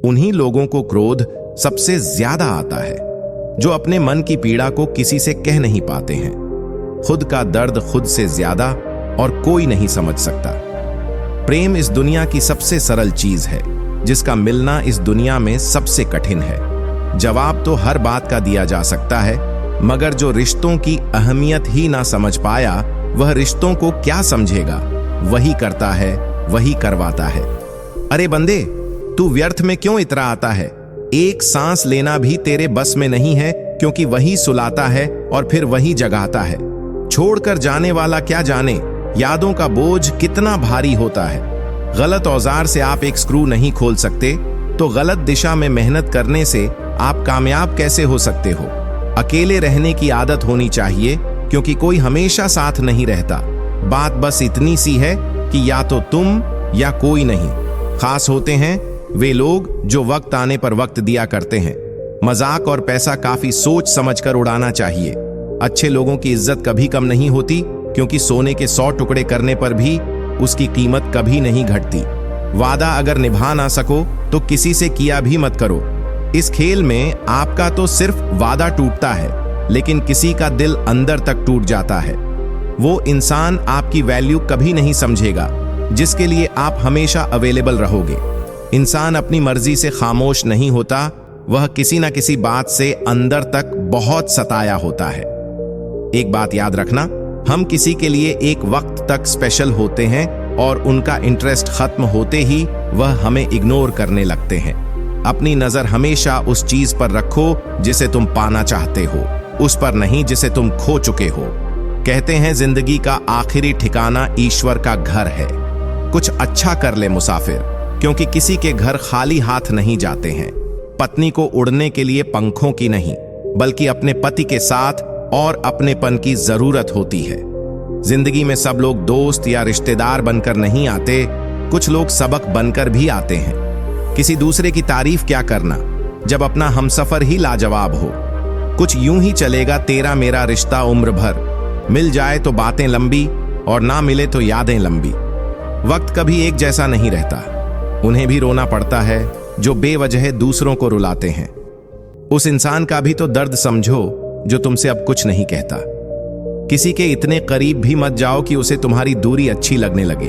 उन्हीं लोगों को क्रोध सबसे ज्यादा आता है जो अपने मन की पीड़ा को किसी से कह नहीं पाते हैं। खुद का दर्द खुद से ज्यादा और कोई नहीं समझ सकता। प्रेम इस दुनिया की सबसे सरल चीज है, जिसका मिलना इस दुनिया में सबसे कठिन है। जवाब तो हर बात का दिया जा सकता है, मगर जो रिश्तों की अहमियत ही ना समझ पाया, वह रिश्तों को क्या समझेगा। वही करता है, वही करवाता है। अरे बंदे, तू व्यर्थ में क्यों इतरा आता है? एक सांस लेना भी तेरे बस में नहीं है, क्योंकि वही सुलाता है और फिर वही जगाता है। छोड़कर जाने वाला क्या जाने यादों का बोझ कितना भारी होता है। गलत औजार से आप एक स्क्रू नहीं खोल सकते, तो गलत दिशा में मेहनत करने से आप कामयाब कैसे हो सकते हो? अकेले रहने की आदत होनी चाहिए, क्योंकि कोई हमेशा साथ नहीं रहता। बात बस इतनी सी है कि या तो तुम या कोई नहीं। खास होते हैं वे लोग जो वक्त आने पर वक्त दिया करते हैं। मजाक और पैसा काफी सोच समझकर उड़ाना चाहिए। अच्छे लोगों की इज्जत कभी कम नहीं होती, क्योंकि सोने के 100 टुकड़े करने पर भी उसकी कीमत कभी नहीं घटती। वादा अगर निभा ना सको तो किसी से किया भी मत करो। इस खेल में आपका तो सिर्फ वादा टूटता है, लेकिन किसी का दिल अंदर तक टूट जाता है। वो इंसान आपकी वैल्यू कभी नहीं समझेगा, जिसके लिए आप हमेशा अवेलेबल रहोगे। इंसान अपनी मर्जी से खामोश नहीं होता, वह किसी न किसी बात से अंदर तक बहुत सताया होता है। एक बात याद रखना, हम किसी के लिए एक वक्त तक स्पेशल होते हैं और उनका इंटरेस्ट खत्म होते ही वह हमें इग्नोर करने लगते हैं। अपनी नजर हमेशा उस चीज पर रखो जिसे तुम पाना चाहते हो, उस पर नहीं जिसे तुम खो चुके हो। कहते हैं जिंदगी का आखिरी ठिकाना ईश्वर का घर है। कुछ अच्छा कर ले मुसाफिर, क्योंकि किसी के घर खाली हाथ नहीं जाते हैं। पत्नी को उड़ने के लिए पंखों की नहीं, बल्कि अपने पति के साथ और अपनेपन की जरूरत होती है। जिंदगी में सब लोग दोस्त या रिश्तेदार बनकर नहीं आते, कुछ लोग सबक बनकर भी आते हैं। किसी दूसरे की तारीफ क्या करना, जब अपना हमसफर ही लाजवाब हो। कुछ यूं ही चलेगा तेरा मेरा रिश्ता उम्र भर। मिल जाए तो बातें लंबी, और ना मिले तो यादें लंबी। वक्त कभी एक जैसा नहीं रहता। उन्हें भी रोना पड़ता है जो बेवजह दूसरों को रुलाते हैं। उस इंसान का भी तो दर्द समझो जो तुमसे अब कुछ नहीं कहता। किसी के इतने करीब भी मत जाओ कि उसे तुम्हारी दूरी अच्छी लगने लगे।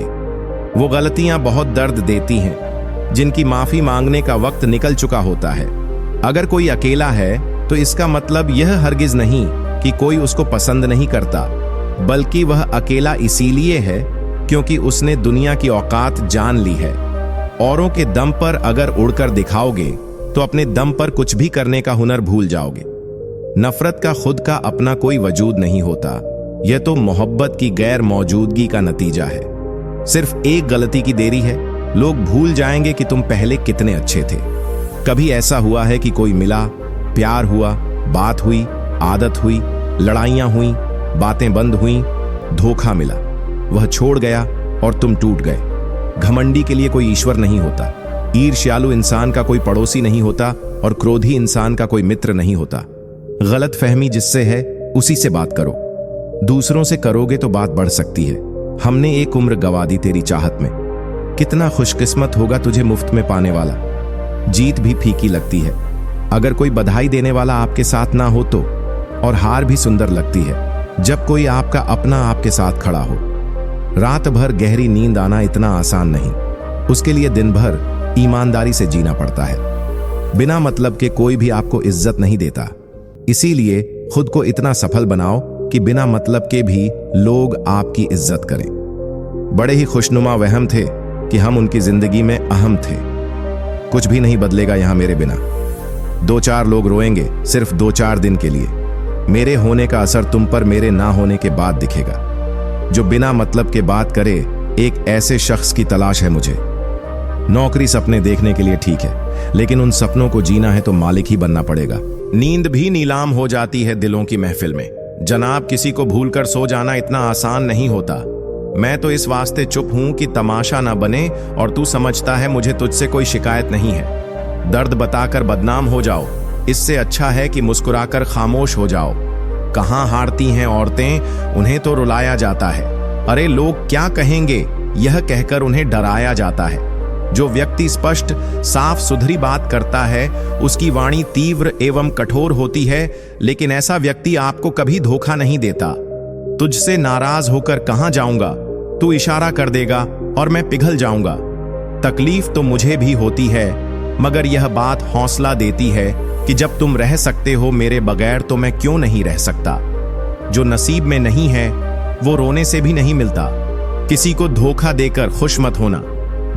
वो गलतियां बहुत दर्द देती हैं, जिनकी माफी मांगने का वक्त निकल चुका होता है। अगर कोई अकेला है तो इसका मतलब यह हरगिज नहीं कि कोई उसको पसंद नहीं करता, बल्कि वह अकेला इसीलिए है क्योंकि उसने दुनिया की औकात जान ली है। औरों के दम पर अगर उड़कर दिखाओगे तो अपने दम पर कुछ भी करने का हुनर भूल जाओगे। नफरत का खुद का अपना कोई वजूद नहीं होता, यह तो मोहब्बत की गैर मौजूदगी का नतीजा है। सिर्फ एक गलती की देरी है, लोग भूल जाएंगे कि तुम पहले कितने अच्छे थे। कभी ऐसा हुआ है कि कोई मिला, प्यार हुआ, बात हुई, आदत हुई, लड़ाइयां हुई, बातें बंद हुई, धोखा मिला, वह छोड़ गया और तुम टूट गए। घमंडी के लिए कोई ईश्वर नहीं होता, ईर्ष्यालु इंसान का कोई पड़ोसी नहीं होता, और क्रोधी इंसान का कोई मित्र नहीं होता। गलत फहमी जिससे है उसी से बात करो। दूसरों से करोगे तो बात बढ़ सकती है। हमने एक उम्र गंवा दी तेरी चाहत में। कितना खुशकिस्मत होगा तुझे मुफ्त में पाने वाला। जीत भी फीकी लगती है अगर कोई बधाई देने वाला आपके साथ ना हो तो, और हार भी सुंदर लगती है जब कोई आपका अपना आपके साथ खड़ा हो। रात भर गहरी नींद आना इतना आसान नहीं, उसके लिए दिन भर ईमानदारी से जीना पड़ता है। बिना मतलब के कोई भी आपको इज्जत नहीं देता, इसीलिए खुद को इतना सफल बनाओ कि बिना मतलब के भी लोग आपकी इज्जत करें। बड़े ही खुशनुमा वहम थे कि हम उनकी जिंदगी में अहम थे। कुछ भी नहीं बदलेगा यहां मेरे बिना। 2-4 लोग रोएंगे सिर्फ 2-4 दिन के लिए। मेरे होने का असर तुम पर मेरे ना होने के बाद दिखेगा। जो बिना मतलब के बात करे, एक ऐसे शख्स की तलाश है मुझे। नौकरी सपने देखने के लिए ठीक है, लेकिन उन सपनों को जीना है तो मालिक ही बनना पड़ेगा। नींद भी नीलाम हो जाती है दिलों की महफिल में। जनाब, किसी को भूलकर सो जाना इतना आसान नहीं होता। मैं तो इस वास्ते चुप हूं कि तमाशा ना बने, और तू समझता है मुझे तुझसे कोई शिकायत नहीं है। दर्द बताकर बदनाम हो जाओ, इससे अच्छा है कि मुस्कुराकर खामोश हो जाओ। कहां हारती हैं औरतें, उन्हें तो रुलाया जाता है। अरे लोग क्या कहेंगे, यह कहकर उन्हें डराया जाता है। जो व्यक्ति स्पष्ट साफ सुथरी बात करता है उसकी वाणी तीव्र एवं कठोर होती है, लेकिन ऐसा व्यक्ति आपको कभी धोखा नहीं देता। तुझसे नाराज होकर कहां जाऊंगा, तू इशारा कर देगा और मैं पिघल जाऊंगा। तकलीफ तो मुझे भी होती है, मगर यह बात हौसला देती है कि जब तुम रह सकते हो मेरे बगैर तो मैं क्यों नहीं रह सकता। जो नसीब में नहीं है वो रोने से भी नहीं मिलता। किसी को धोखा देकर खुश मत होना।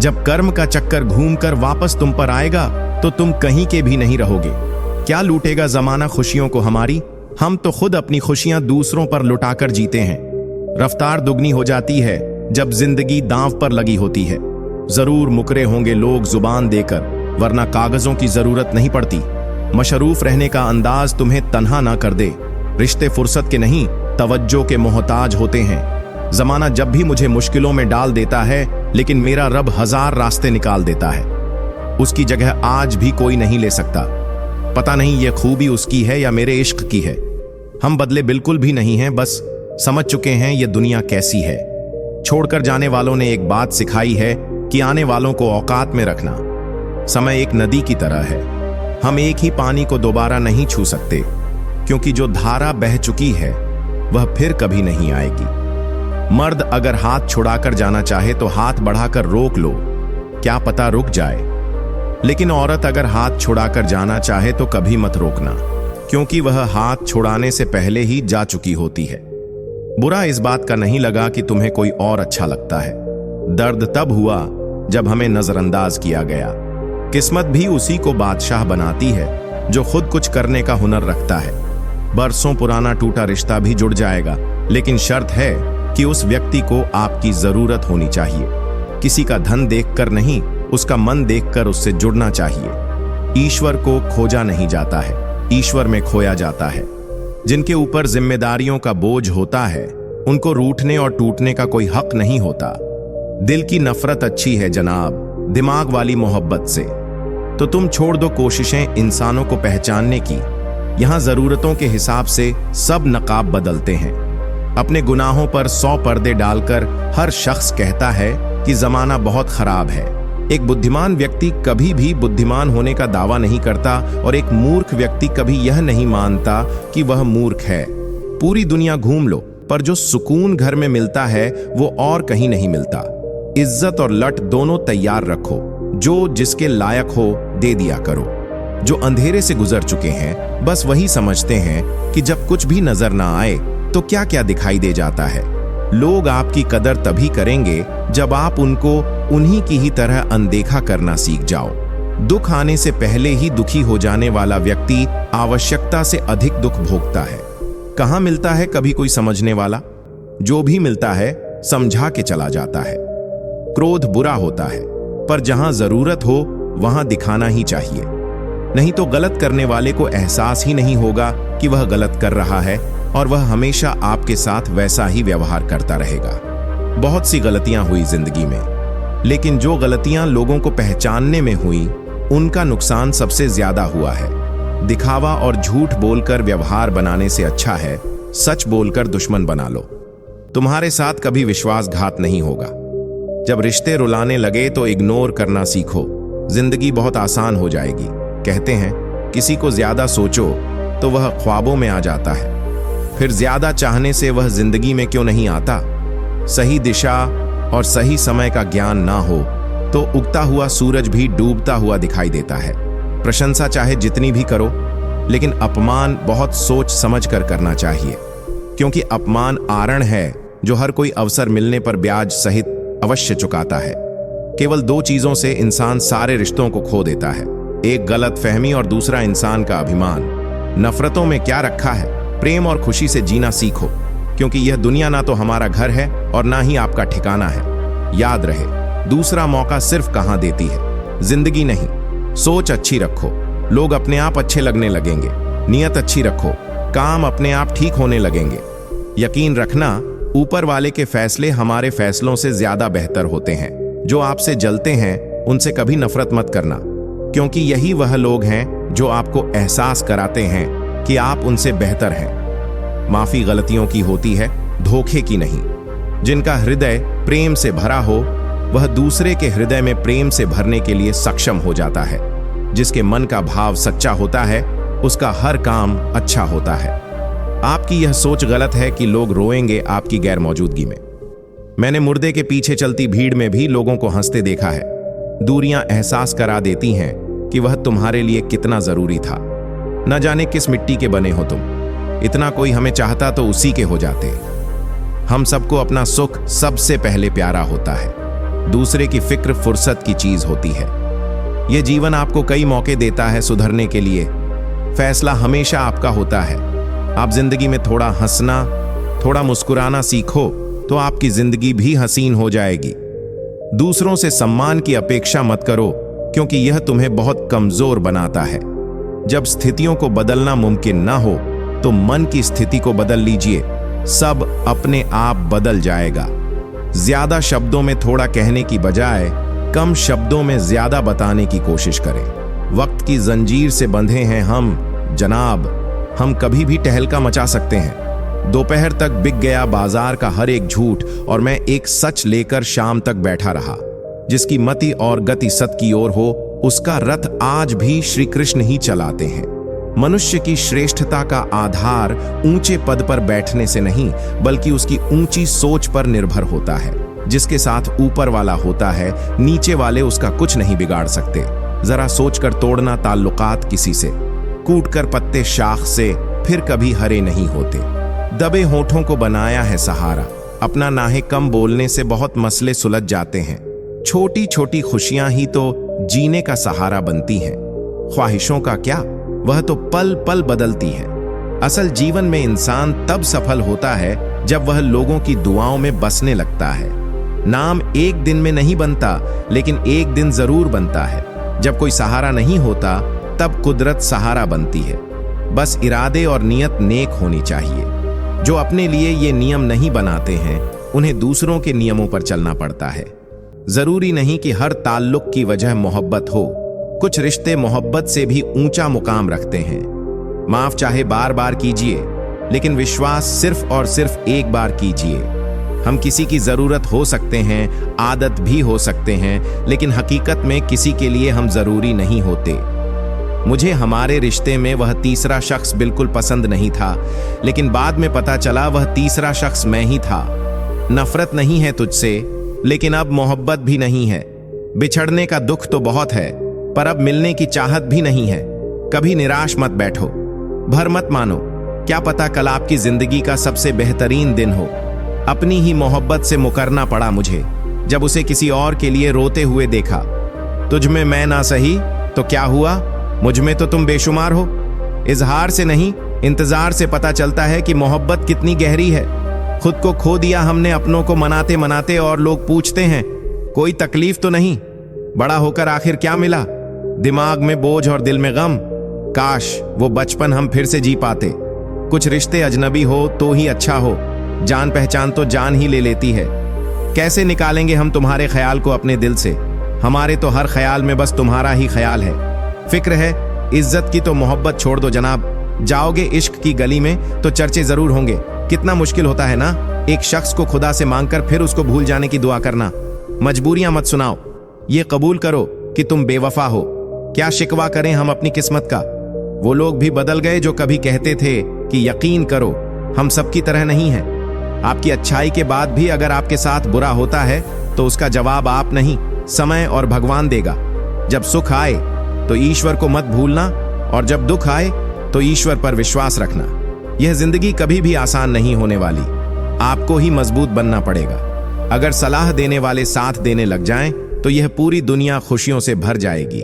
जब कर्म का चक्कर घूमकर वापस तुम पर आएगा तो तुम कहीं के भी नहीं रहोगे। क्या लूटेगा जमाना खुशियों को हमारी? हम तो खुद अपनी खुशियां दूसरों पर लुटाकर जीते हैं। रफ्तार दुगनी हो जाती है जब जिंदगी दांव पर लगी होती है। जरूर मुकरे होंगे लोग जुबान देकर, वरना कागजों की जरूरत नहीं पड़ती। मशरूफ रहने का अंदाज तुम्हें तन्हा ना कर दे। रिश्ते फुर्सत के नहीं, तवज्जो के मोहताज होते हैं। जमाना जब भी मुझे मुश्किलों में डाल देता है, लेकिन मेरा रब हजार रास्ते निकाल देता है। उसकी जगह आज भी कोई नहीं ले सकता। पता नहीं ये खूबी उसकी है या मेरे इश्क की है। हम बदले बिल्कुल भी नहीं हैं, बस समझ चुके हैं ये दुनिया कैसी है। छोड़कर जाने वालों ने एक बात सिखाई है कि आने वालों को औकात में रखना। समय एक नदी की तरह है। हम एक ही पानी को दोबारा नहीं छू सकते, क्योंकि जो धारा बह चुकी है वह फिर कभी नहीं आएगी। मर्द अगर हाथ छुड़ाकर जाना चाहे तो हाथ बढ़ाकर रोक लो, क्या पता रुक जाए। लेकिन औरत अगर हाथ छुड़ाकर जाना चाहे तो कभी मत रोकना, क्योंकि वह हाथ छुड़ाने से पहले ही जा चुकी होती है। बुरा इस बात का नहीं लगा कि तुम्हें कोई और अच्छा लगता है। दर्द तब हुआ जब हमें नजरअंदाज किया गया। किस्मत भी उसी को बादशाह बनाती है जो खुद कुछ करने का हुनर रखता है। बरसों पुराना टूटा रिश्ता भी जुड़ जाएगा, लेकिन शर्त है कि उस व्यक्ति को आपकी जरूरत होनी चाहिए। किसी का धन देखकर नहीं, उसका मन देखकर उससे जुड़ना चाहिए। ईश्वर को खोजा नहीं जाता है, ईश्वर में खोया जाता है। जिनके ऊपर जिम्मेदारियों का बोझ होता है उनको रूठने और टूटने का कोई हक नहीं होता। दिल की नफरत अच्छी है जनाब, दिमाग वाली मोहब्बत से। तो तुम छोड़ दो कोशिशें इंसानों को पहचानने की। यहां जरूरतों के हिसाब से सब नकाब बदलते हैं। अपने गुनाहों पर 100 पर्दे डालकर हर शख्स कहता है कि जमाना बहुत खराब है। एक बुद्धिमान व्यक्ति कभी भी बुद्धिमान होने का दावा नहीं करता, और एक मूर्ख व्यक्ति कभी यह नहीं मानता कि वह मूर्ख है। पूरी दुनिया घूम लो, पर जो सुकून घर में मिलता है वो और कहीं नहीं मिलता। इज्जत और लट दोनों तैयार रखो। जो जिसके लायक हो दे दिया करो। जो अंधेरे से गुजर चुके हैं बस वही समझते हैं कि जब कुछ भी नजर ना आए तो क्या क्या दिखाई दे जाता है। लोग आपकी कदर तभी करेंगे जब आप उनको उन्हीं की ही तरह अनदेखा करना सीख जाओ। दुख आने से पहले ही दुखी हो जाने वाला व्यक्ति आवश्यकता से अधिक दुख भोगता है। कहां मिलता है कभी कोई समझने वाला? जो भी मिलता है समझा के चला जाता है। क्रोध बुरा होता है, पर जहां जरूरत हो वहां दिखाना ही चाहिए। नहीं तो गलत करने वाले को एहसास ही नहीं होगा कि वह गलत कर रहा है, और वह हमेशा आपके साथ वैसा ही व्यवहार करता रहेगा। बहुत सी गलतियां हुई जिंदगी में, लेकिन जो गलतियां लोगों को पहचानने में हुई उनका नुकसान सबसे ज्यादा हुआ है। दिखावा और झूठ बोलकर व्यवहार बनाने से अच्छा है सच बोलकर दुश्मन बना लो। तुम्हारे साथ कभी विश्वासघात नहीं होगा। जब रिश्ते रुलाने लगे तो इग्नोर करना सीखो, जिंदगी बहुत आसान हो जाएगी। कहते हैं किसी को ज्यादा सोचो तो वह ख्वाबों में आ जाता है, फिर ज्यादा चाहने से वह जिंदगी में क्यों नहीं आता। सही दिशा और सही समय का ज्ञान ना हो तो उगता हुआ सूरज भी डूबता हुआ दिखाई देता है। प्रशंसा चाहे जितनी भी करो, लेकिन अपमान बहुत सोच समझ कर करना चाहिए, क्योंकि अपमान आरण है जो हर कोई अवसर मिलने पर ब्याज सहित अवश्य चुकाता है। केवल 2 चीजों से इंसान सारे रिश्तों को खो देता है, एक गलत फहमी और दूसरा इंसान का अभिमान। नफरतों में क्या रखा है? प्रेम और खुशी से जीना सीखो, क्योंकि यह दुनिया ना तो हमारा घर है और ना ही आपका ठिकाना है। याद रहे, दूसरा मौका सिर्फ कहां देती है, जिंदगी नहीं। सोच अच्छी रखो, लोग अपने आप अच्छे लगने लगेंगे। नियत अच्छी रखो, काम अपने आप ठीक होने लगेंगे। यकीन रखना, ऊपर वाले के फैसले हमारे फैसलों से ज्यादा बेहतर होते हैं। जो आपसे जलते हैं उनसे कभी नफरत मत करना, क्योंकि यही वह लोग हैं जो आपको एहसास कराते हैं कि आप उनसे बेहतर हैं। माफी गलतियों की होती है, धोखे की नहीं। जिनका हृदय प्रेम से भरा हो वह दूसरे के हृदय में प्रेम से भरने के लिए सक्षम हो जाता है। जिसके मन का भाव सच्चा होता है, उसका हर काम अच्छा होता है। आपकी यह सोच गलत है कि लोग रोएंगे आपकी गैर मौजूदगी में। मैंने मुर्दे के पीछे चलती भीड़ में भी लोगों को हंसते देखा है। दूरियां एहसास करा देती हैं कि वह तुम्हारे लिए कितना जरूरी था। न जाने किस मिट्टी के बने हो तुम, इतना कोई हमें चाहता तो उसी के हो जाते। हम सबको अपना सुख सबसे पहले प्यारा होता है, दूसरे की फिक्र फुर्सत की चीज होती है। यह जीवन आपको कई मौके देता है सुधरने के लिए। फैसला हमेशा आपका होता है। आप जिंदगी में थोड़ा हंसना, थोड़ा मुस्कुराना सीखो तो आपकी जिंदगी भी हसीन हो जाएगी। दूसरों से सम्मान की अपेक्षा मत करो, क्योंकि यह तुम्हें बहुत कमजोर बनाता है। जब स्थितियों को बदलना मुमकिन ना हो तो मन की स्थिति को बदल लीजिए, सब अपने आप बदल जाएगा। ज्यादा शब्दों में थोड़ा कहने की बजाय कम शब्दों में ज्यादा बताने की कोशिश करें। वक्त की जंजीर से बंधे हैं हम जनाब, हम कभी भी टहलका मचा सकते हैं। दोपहर तक बिक गया बाजार का हर एक झूठ और मैं एक सच लेकर शाम तक बैठा रहा। जिसकी मति और गति सत की ओर हो, उसका रथ आज भी श्री कृष्ण ही चलाते हैं। मनुष्य की श्रेष्ठता का आधार ऊंचे पद पर बैठने से नहीं, बल्कि उसकी ऊंची सोच पर निर्भर होता है। जिसके साथ ऊपर वाला होता है, नीचे वाले उसका कुछ नहीं बिगाड़ सकते। जरा सोचकर तोड़ना ताल्लुकात किसी से, कूटकर पत्ते शाख से फिर कभी हरे नहीं होते। दबे होठों को बनाया है सहारा, अपना नाहे कम बोलने से बहुत मसले सुलझ जाते हैं। छोटी छोटी खुशियां ही तो जीने का सहारा बनती हैं। ख्वाहिशों का क्या, वह तो पल पल बदलती हैं। असल जीवन में इंसान तब सफल होता है जब वह लोगों की दुआओं में बसने लगता है। नाम एक दिन में नहीं बनता, लेकिन एक दिन जरूर बनता है। जब कोई सहारा नहीं होता तब कुदरत सहारा बनती है। बस इरादे और नियत नेक होनी चाहिए। जो अपने लिए ये नियम नहीं बनाते हैं, उन्हें दूसरों के नियमों पर चलना पड़ता है। जरूरी नहीं कि हर ताल्लुक की वजह मोहब्बत हो। कुछ रिश्ते मोहब्बत से भी ऊंचा मुकाम रखते हैं। माफ चाहे बार बार कीजिए, लेकिन विश्वास सिर्फ और सिर्फ एक बार कीजिए। हम किसी की जरूरत हो सकते हैं, आदत भी हो सकते हैं, लेकिन हकीकत में किसी के लिए हम जरूरी नहीं होते। मुझे हमारे रिश्ते में वह तीसरा शख्स बिल्कुल पसंद नहीं था, लेकिन बाद में पता चला वह तीसरा शख्स मैं ही था। नफरत नहीं है तुझसे, लेकिन अब मोहब्बत भी नहीं है। बिछड़ने का दुख तो बहुत है, पर अब मिलने की चाहत भी नहीं है। कभी निराश मत बैठो, भर मत मानो। क्या पता कल आपकी जिंदगी का सबसे बेहतरीन दिन हो। अपनी ही मोहब्बत से मुकरना पड़ा मुझे, जब उसे किसी और के लिए रोते हुए देखा। तुझ में मैं ना सही तो क्या हुआ, मुझ में तो तुम बेशुमार हो। इजहार से नहीं, इंतजार से पता चलता है कि मोहब्बत कितनी गहरी है। खुद को खो दिया हमने अपनों को मनाते मनाते, और लोग पूछते हैं कोई तकलीफ तो नहीं। बड़ा होकर आखिर क्या मिला, दिमाग में बोझ और दिल में गम। काश वो बचपन हम फिर से जी पाते। कुछ रिश्ते अजनबी हो तो ही अच्छा हो, जान पहचान तो जान ही ले लेती है। कैसे निकालेंगे हम तुम्हारे ख्याल को अपने दिल से, हमारे तो हर ख्याल में बस तुम्हारा ही ख्याल है। फिक्र है इज्जत की तो मोहब्बत छोड़ दो जनाब। जाओगे इश्क की गली में तो चर्चे जरूर होंगे। कितना मुश्किल होता है ना, एक शख्स को खुदा से मांगकर फिर उसको भूल जाने की दुआ करना। मजबूरियां मत सुनाओ, ये कबूल करो कि तुम बेवफा हो। क्या शिकवा करें हम अपनी किस्मत का। वो लोग भी बदल गए जो कभी कहते थे कि यकीन करो हम सबकी तरह नहीं हैं। आपकी अच्छाई के बाद भी अगर आपके साथ बुरा होता है तो उसका जवाब आप नहीं, समय और भगवान देगा। जब सुख आए तो ईश्वर को मत भूलना, और जब दुख आए तो ईश्वर पर विश्वास रखना। यह जिंदगी कभी भी आसान नहीं होने वाली, आपको ही मजबूत बनना पड़ेगा। अगर सलाह देने वाले साथ देने लग जाएं तो यह पूरी दुनिया खुशियों से भर जाएगी।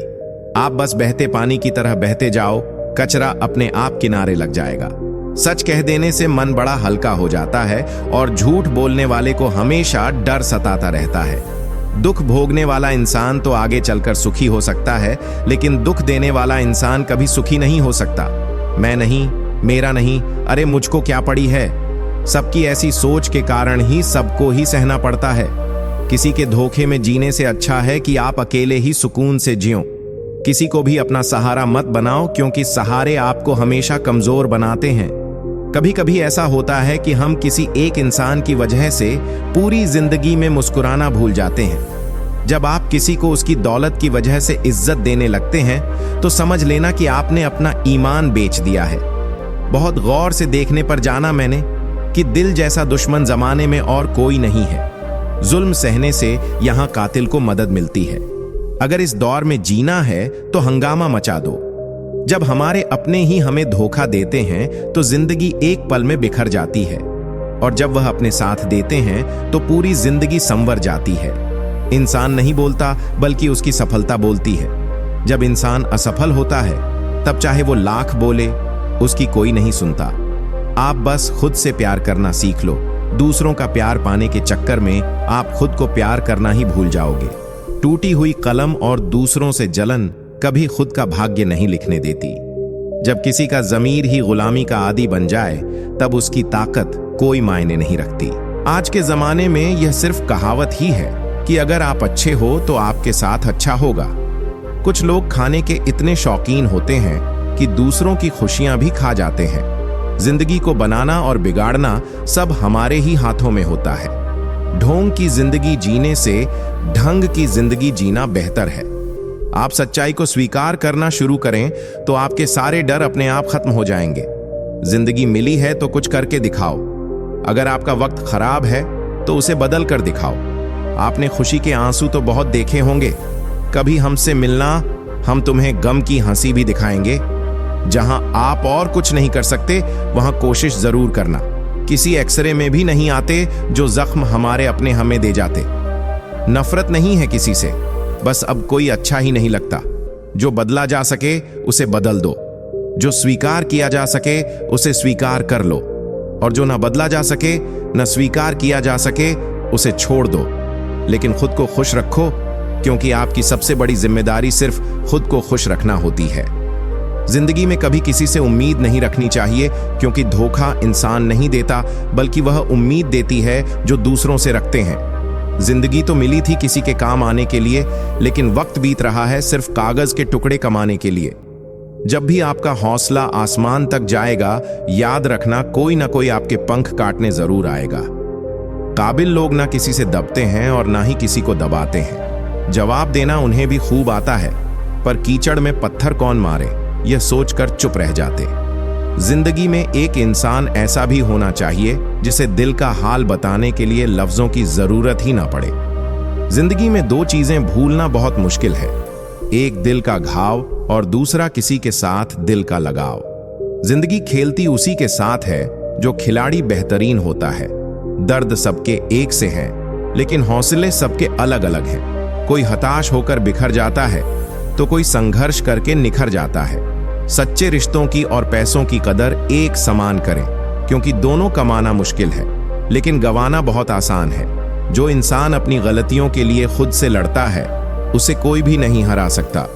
आप बस बहते पानी की तरह बहते जाओ, कचरा अपने आप किनारे लग जाएगा। सच कह देने से मन बड़ा हल्का हो जाता है, और झूठ बोलने वाले को हमेशा डर सताता रहता है। दुख भोगने वाला इंसान तो आगे चलकर सुखी हो सकता है, लेकिन दुख देने वाला इंसान कभी सुखी नहीं हो सकता। मैं नहीं, मेरा नहीं, अरे मुझको क्या पड़ी है। सबकी ऐसी सोच के कारण ही सबको ही सहना पड़ता है। किसी के धोखे में जीने से अच्छा है कि आप अकेले ही सुकून से जियो। किसी को भी अपना सहारा मत बनाओ, क्योंकि सहारे आपको हमेशा कमजोर बनाते हैं। कभी कभी ऐसा होता है कि हम किसी एक इंसान की वजह से पूरी जिंदगी में मुस्कुराना भूल जाते हैं। जब आप किसी को उसकी दौलत की वजह से इज्जत देने लगते हैं तो समझ लेना कि आपने अपना ईमान बेच दिया है। बहुत गौर से देखने पर जाना मैंने कि दिल जैसा दुश्मन जमाने में और कोई नहीं है। जुल्म सहने से यहां कातिल को मदद मिलती है। अगर इस दौर में जीना है तो हंगामा मचा दो। जब हमारे अपने ही हमें धोखा देते हैं तो जिंदगी एक पल में बिखर जाती है, और जब वह अपने साथ देते हैं तो पूरी जिंदगी संवर जाती है। इंसान नहीं बोलता बल्कि उसकी सफलता बोलती है। जब इंसान असफल होता है तब चाहे वो लाख बोले, उसकी कोई नहीं सुनता। आप बस खुद से प्यार करना सीख लो। दूसरों का प्यार पाने के चक्कर में आप खुद को प्यार करना ही भूल जाओगे। टूटी हुई कलम और दूसरों से जलन कभी खुद का भाग्य नहीं लिखने देती। जब किसी का ज़मीर ही गुलामी का आदी बन जाए तब उसकी ताकत कोई मायने नहीं रखती। आज के जमाने में यह सिर्फ कहावत ही है कि अगर आप अच्छे हो तो आपके साथ अच्छा होगा। कुछ लोग खाने के इतने शौकीन होते हैं कि दूसरों की खुशियां भी खा जाते हैं। जिंदगी को बनाना और बिगाड़ना सब हमारे ही हाथों में होता है। ढोंग की जिंदगी जीने से ढंग की जिंदगी जीना बेहतर है। आप सच्चाई को स्वीकार करना शुरू करें तो आपके सारे डर अपने आप खत्म हो जाएंगे। जिंदगी मिली है तो कुछ करके दिखाओ। अगर आपका वक्त खराब है तो उसे बदल कर दिखाओ। आपने खुशी के आंसू तो बहुत देखे होंगे। कभी हमसे मिलना, हम तुम्हें गम की हंसी भी दिखाएंगे। जहां आप और कुछ नहीं कर सकते वहां कोशिश जरूर करना। किसी एक्सरे में भी नहीं आते जो जख्म हमारे अपने हमें दे जाते। नफरत नहीं है किसी से, बस अब कोई अच्छा ही नहीं लगता। जो बदला जा सके उसे बदल दो, जो स्वीकार किया जा सके उसे स्वीकार कर लो, और जो ना बदला जा सके न स्वीकार किया जा सके उसे छोड़ दो। लेकिन खुद को खुश रखो, क्योंकि आपकी सबसे बड़ी जिम्मेदारी सिर्फ खुद को खुश रखना होती है। जिंदगी में कभी किसी से उम्मीद नहीं रखनी चाहिए, क्योंकि धोखा इंसान नहीं देता बल्कि वह उम्मीद देती है जो दूसरों से रखते हैं। जिंदगी तो मिली थी किसी के काम आने के लिए, लेकिन वक्त बीत रहा है सिर्फ कागज के टुकड़े कमाने के लिए। जब भी आपका हौसला आसमान तक जाएगा, याद रखना कोई ना कोई आपके पंख काटने जरूर आएगा। काबिल लोग ना किसी से दबते हैं और ना ही किसी को दबाते हैं। जवाब देना उन्हें भी खूब आता है, पर कीचड़ में पत्थर कौन मारे यह सोचकर चुप रह जाते। जिंदगी में एक इंसान ऐसा भी होना चाहिए जिसे दिल का हाल बताने के लिए लफ्जों की जरूरत ही ना पड़े। जिंदगी में दो चीजें भूलना बहुत मुश्किल है, एक दिल का घाव और दूसरा किसी के साथ दिल का लगाव। जिंदगी खेलती उसी के साथ है जो खिलाड़ी बेहतरीन होता है। दर्द सबके एक से हैं, लेकिन हौसले सबके अलग अलग हैं। कोई हताश होकर बिखर जाता है तो कोई संघर्ष करके निखर जाता है। सच्चे रिश्तों की और पैसों की कदर एक समान करें, क्योंकि दोनों कमाना मुश्किल है लेकिन गंवाना बहुत आसान है। जो इंसान अपनी गलतियों के लिए खुद से लड़ता है उसे कोई भी नहीं हरा सकता।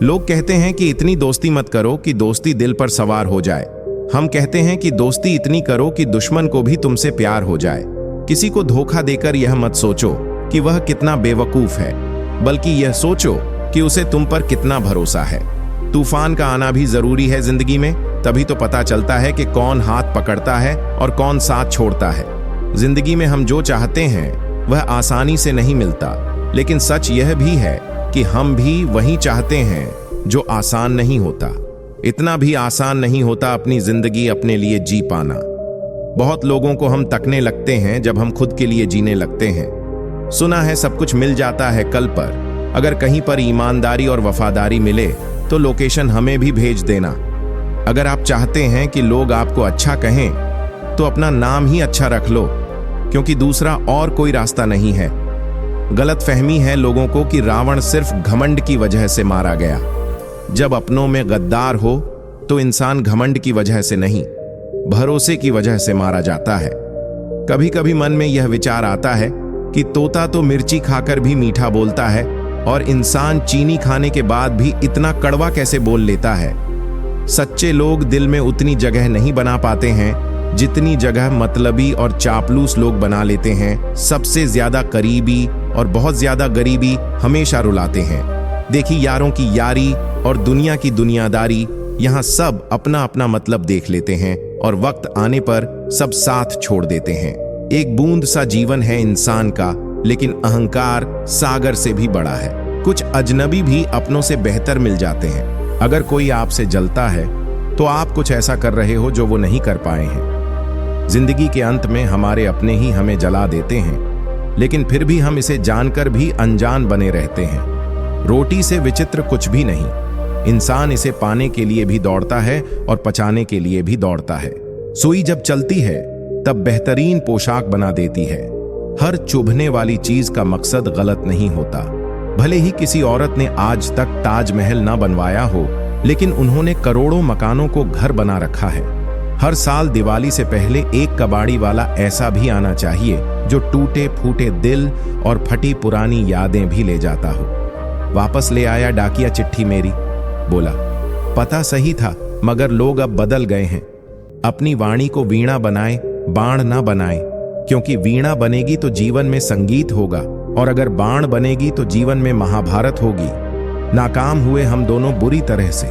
लोग कहते हैं कि इतनी दोस्ती मत करो कि दोस्ती दिल पर सवार हो जाए। हम कहते हैं कि दोस्ती इतनी करो कि दुश्मन को भी तुमसे प्यार हो जाए। किसी को धोखा देकर यह मत सोचो कि वह कितना बेवकूफ है, बल्कि यह सोचो कि उसे तुम पर कितना भरोसा है। तूफान का आना भी जरूरी है जिंदगी में, तभी तो पता चलता है कि कौन हाथ पकड़ता है और कौन साथ छोड़ता है। जिंदगी में हम जो चाहते हैं वह आसानी से नहीं मिलता, लेकिन सच यह भी है कि हम भी वही चाहते हैं जो आसान नहीं होता। इतना भी आसान नहीं होता अपनी जिंदगी अपने लिए जी पाना। बहुत लोगों को हम तकने लगते हैं जब हम खुद के लिए जीने लगते हैं। सुना है सब कुछ मिल जाता है कल पर। अगर कहीं पर ईमानदारी और वफादारी मिले तो लोकेशन हमें भी भेज देना। अगर आप चाहते हैं कि लोग आपको अच्छा कहें तो अपना नाम ही अच्छा रख लो, क्योंकि दूसरा और कोई रास्ता नहीं है। गलतफहमी है लोगों को कि रावण सिर्फ घमंड की वजह से मारा गया। जब अपनों में गद्दार हो तो इंसान घमंड की वजह से नहीं, भरोसे की वजह से मारा जाता है। कभी कभी मन में यह विचार आता है कि तोता तो मिर्ची खाकर भी मीठा बोलता है, और इंसान चीनी खाने के बाद भी इतना कड़वा कैसे बोल लेता है। सच्चे लोग दिल में उतनी जगह नहीं बना पाते हैं जितनी जगह मतलबी और चापलूस लोग बना लेते हैं। सबसे ज्यादा करीबी और बहुत ज्यादा गरीबी हमेशा रुलाते हैं। देखी यारों की यारी और दुनिया की दुनियादारी, यहाँ सब अपना अपना मतलब देख लेते हैं और वक्त आने पर सब साथ छोड़ देते हैं। एक बूंद सा जीवन है इंसान का, लेकिन अहंकार सागर से भी बड़ा है। कुछ अजनबी भी अपनों से बेहतर मिल जाते हैं। अगर कोई आपसे जलता है तो आप कुछ ऐसा कर रहे हो जो वो नहीं कर पाए हैं। जिंदगी के अंत में हमारे अपने ही हमें जला देते हैं, लेकिन फिर भी हम इसे जानकर भी अनजान बने रहते हैं। रोटी से विचित्र कुछ भी नहीं। इंसान इसे पाने के लिए भी दौड़ता है और पचाने के लिए भी दौड़ता है। सुई जब चलती है तब बेहतरीन पोशाक बना देती है। हर चुभने वाली चीज का मकसद गलत नहीं होता। भले ही किसी औरत ने आज तक ताजमहल ना बनवाया हो, लेकिन उन्होंने करोड़ों मकानों को घर बना रखा है। हर साल दिवाली से पहले एक कबाड़ी वाला ऐसा भी आना चाहिए जो टूटे फूटे दिल और फटी पुरानी यादें भी ले जाता हो। वापस ले आया डाकिया चिट्ठी मेरी। बोला, पता सही था मगर लोग अब बदल गए हैं। अपनी वाणी को वीणा बनाए, बाण ना बनाए, क्योंकि वीणा बनेगी तो जीवन में संगीत होगा, और अगर बाण बनेगी तो जीवन में महाभारत होगी। नाकाम हुए हम दोनों बुरी तरह से।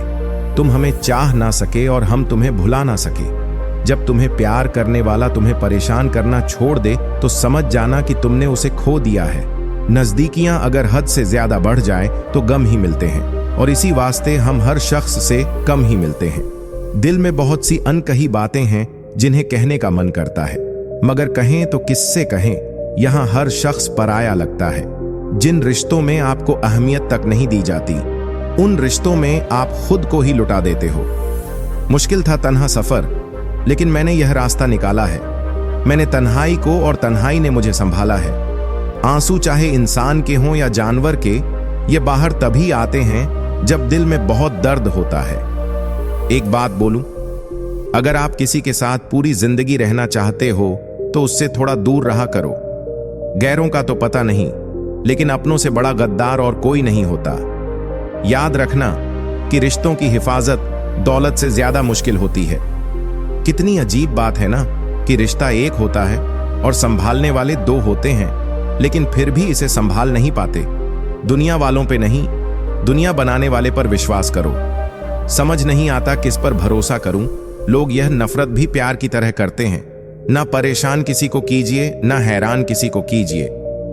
तुम हमें चाह ना सके और हम तुम्हें भुला ना सके। जब तुम्हें प्यार करने वाला तुम्हें परेशान करना छोड़ दे तो समझ जाना कि तुमने उसे खो दिया है। नजदीकियां अगर हद से ज्यादा बढ़ जाए तो गम ही मिलते हैं, और इसी वास्ते हम हर शख्स से कम ही मिलते हैं। दिल में बहुत सी अनकही बातें हैं जिन्हें कहने का मन करता है, मगर कहें तो किससे कहें। यहां हर शख्स पराया लगता है। जिन रिश्तों में आपको अहमियत तक नहीं दी जाती, उन रिश्तों में आप खुद को ही लुटा देते हो। मुश्किल था तन्हा सफर, लेकिन मैंने यह रास्ता निकाला है। मैंने तन्हाई को और तन्हाई ने मुझे संभाला है। आंसू चाहे इंसान के हों या जानवर के, ये बाहर तभी आते हैं जब दिल में बहुत दर्द होता है। एक बात बोलूं, अगर आप किसी के साथ पूरी जिंदगी रहना चाहते हो तो उससे थोड़ा दूर रहा करो। गैरों का तो पता नहीं, लेकिन अपनों से बड़ा गद्दार और कोई नहीं होता। याद रखना कि रिश्तों की हिफाजत दौलत से ज्यादा मुश्किल होती है। कितनी अजीब बात है ना कि रिश्ता एक होता है और संभालने वाले दो होते हैं, लेकिन फिर भी इसे संभाल नहीं पाते। दुनिया वालों पे नहीं, दुनिया बनाने वाले पर विश्वास करो। समझ नहीं आता किस पर भरोसा करूं। लोग यह नफरत भी प्यार की तरह करते हैं। ना परेशान किसी को कीजिए, ना हैरान किसी को कीजिए।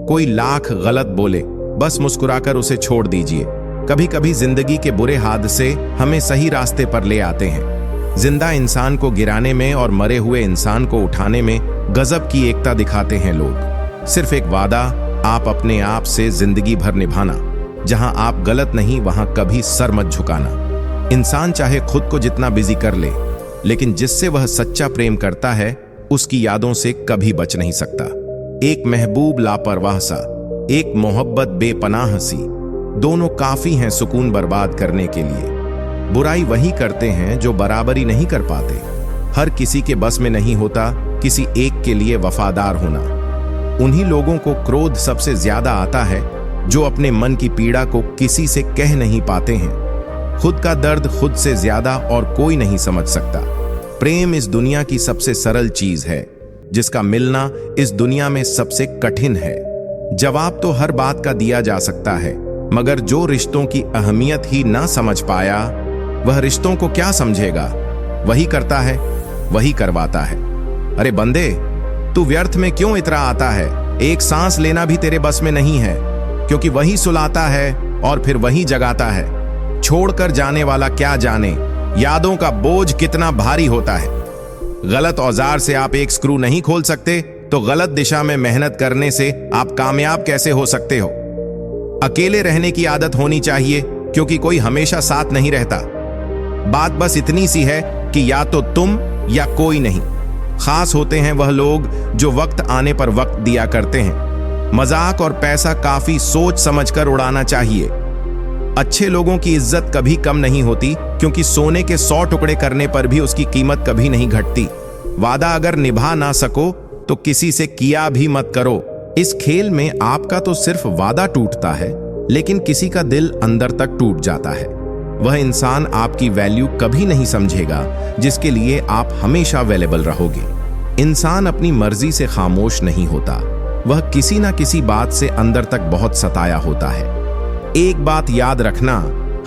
कोई लाख गलत बोले, बस मुस्कुराकर उसे छोड़ दीजिए। कभी कभी जिंदगी के बुरे हादसे हमें सही रास्ते पर ले आते हैं। जिंदा इंसान को गिराने में और मरे हुए इंसान को उठाने में गजब की एकता दिखाते हैं लोग। सिर्फ एक वादा आप अपने आप से जिंदगी भर निभाना। जहां आप गलत नहीं, वहां कभी सर मत झुकाना। इंसान चाहे खुद को जितना बिजी कर ले, लेकिन जिससे वह सच्चा प्रेम करता है उसकी यादों से कभी बच नहीं सकता। एक महबूब लापरवाह सा, एक मोहब्बत बेपनाह सी, दोनों काफी हैं सुकून बर्बाद करने के लिए। बुराई वही करते हैं जो बराबरी नहीं कर पाते। हर किसी के बस में नहीं होता किसी एक के लिए वफादार होना। उन्हीं लोगों को क्रोध सबसे ज्यादा आता है जो अपने मन की पीड़ा को किसी से कह नहीं पाते हैं। खुद का दर्द खुद से ज्यादा और कोई नहीं समझ सकता। प्रेम इस दुनिया की सबसे सरल चीज है, जिसका मिलना इस दुनिया में सबसे कठिन है। जवाब तो हर बात का दिया जा सकता है, मगर जो रिश्तों की अहमियत ही ना समझ पाया, वह रिश्तों को क्या समझेगा। वही करता है, वही करवाता है। अरे बंदे, तू व्यर्थ में क्यों इतरा आता है। एक सांस लेना भी तेरे बस में नहीं है, क्योंकि वही सुलाता है और फिर वही जगाता है। छोड़कर जाने वाला क्या जाने यादों का बोझ कितना भारी होता है। गलत औजार से आप एक स्क्रू नहीं खोल सकते, तो गलत दिशा में मेहनत करने से आप कामयाब कैसे हो सकते हो। अकेले रहने की आदत होनी चाहिए, क्योंकि कोई हमेशा साथ नहीं रहता। बात बस इतनी सी है कि या तो तुम या कोई नहीं। खास होते हैं वह लोग जो वक्त आने पर वक्त दिया करते हैं। मजाक और पैसा काफी सोच समझकर उड़ाना चाहिए। अच्छे लोगों की इज्जत कभी कम नहीं होती, क्योंकि सोने के 100 टुकड़े करने पर भी उसकी कीमत कभी नहीं घटती। वादा अगर निभा ना सको तो किसी से किया भी मत करो। इस खेल में आपका तो सिर्फ वादा टूटता है, लेकिन किसी का दिल अंदर तक टूट जाता है। वह इंसान आपकी वैल्यू कभी नहीं समझेगा जिसके लिए आप हमेशा अवेलेबल रहोगे। इंसान अपनी मर्जी से खामोश नहीं होता, वह किसी ना किसी बात से अंदर तक बहुत सताया होता है। एक बात याद रखना,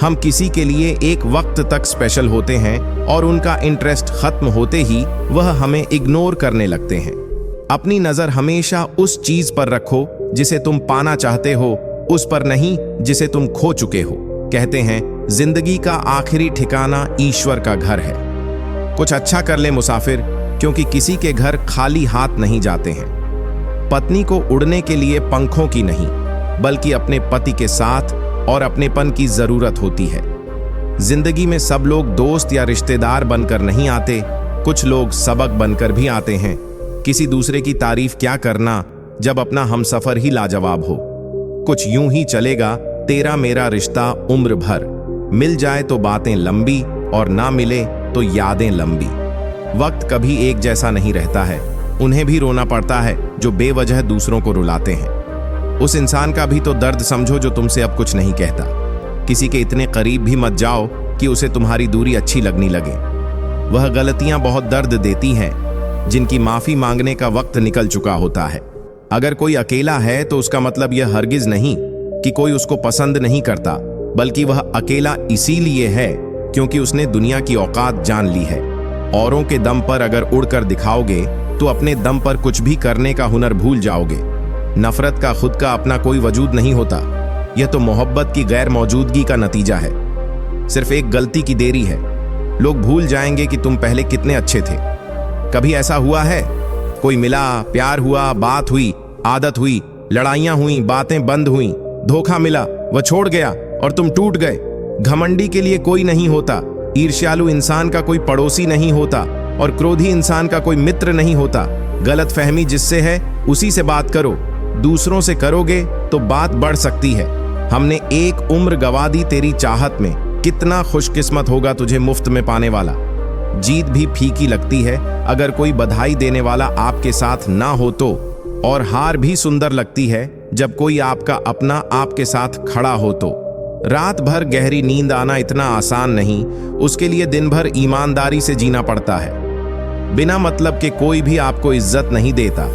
हम किसी के लिए एक वक्त तक स्पेशल होते हैं और उनका इंटरेस्ट खत्म होते ही वह हमें इग्नोर करने लगते हैं। अपनी नजर हमेशा उस चीज पर रखो जिसे तुम पाना चाहते हो, उस पर नहीं जिसे तुम खो चुके हो। कहते हैं जिंदगी का आखिरी ठिकाना ईश्वर का घर है। कुछ अच्छा कर ले मुसाफिर, क्योंकि किसी के घर खाली हाथ नहीं जाते हैं। पत्नी को उड़ने के लिए पंखों की नहीं, बल्कि अपने पति के साथ और अपनेपन की जरूरत होती है। जिंदगी में सब लोग दोस्त या रिश्तेदार बनकर नहीं आते, कुछ लोग सबक बनकर भी आते हैं। किसी दूसरे की तारीफ क्या करना जब अपना हमसफर ही लाजवाब हो। कुछ यूं ही चलेगा तेरा मेरा रिश्ता उम्र भर, मिल जाए तो बातें लंबी और ना मिले तो यादें लंबी। वक्त कभी एक जैसा नहीं रहता है, उन्हें भी रोना पड़ता है जो बेवजह दूसरों को रुलाते हैं। उस इंसान का भी तो दर्द समझो जो तुमसे अब कुछ नहीं कहता। किसी के इतने करीब भी मत जाओ कि उसे तुम्हारी दूरी अच्छी लगने लगे। वह गलतियां बहुत दर्द देती हैं, जिनकी माफी मांगने का वक्त निकल चुका होता है। अगर कोई अकेला है तो उसका मतलब यह हरगिज नहीं कि कोई उसको पसंद नहीं करता, बल्कि वह अकेला इसीलिए है क्योंकि उसने दुनिया की औकात जान ली है। औरों के दम पर अगर उड़कर दिखाओगे तो अपने दम पर कुछ भी करने का हुनर भूल जाओगे। नफरत का खुद का अपना कोई वजूद नहीं होता, यह तो मोहब्बत की गैर मौजूदगी का नतीजा है। सिर्फ एक गलती की देरी है, लोग भूल जाएंगे कि तुम पहले कितने अच्छे थे। कभी ऐसा हुआ है कोई मिला, प्यार हुआ, बात हुई, आदत हुई, लड़ाइयां हुई, बातें बंद हुई, धोखा मिला, वह छोड़ गया और तुम टूट गए। घमंडी के लिए कोई नहीं होता, ईर्ष्यालु इंसान का कोई पड़ोसी नहीं होता और क्रोधी इंसान का कोई मित्र नहीं होता। गलतफहमी जिससे है उसी से बात करो, दूसरों से करोगे तो बात बढ़ सकती है। हमने एक उम्र गवा दी तेरी चाहत में, कितना खुशकिस्मत होगा तुझे मुफ्त में पाने वाला। जीत भी फीकी लगती है अगर कोई बधाई देने वाला आपके साथ ना हो तो, और हार भी सुंदर लगती है जब कोई आपका अपना आपके साथ खड़ा हो तो। रात भर गहरी नींद आना इतना आसान नहीं, उसके लिए दिन भर ईमानदारी से जीना पड़ता है। बिना मतलब के कोई भी आपको इज्जत नहीं देता,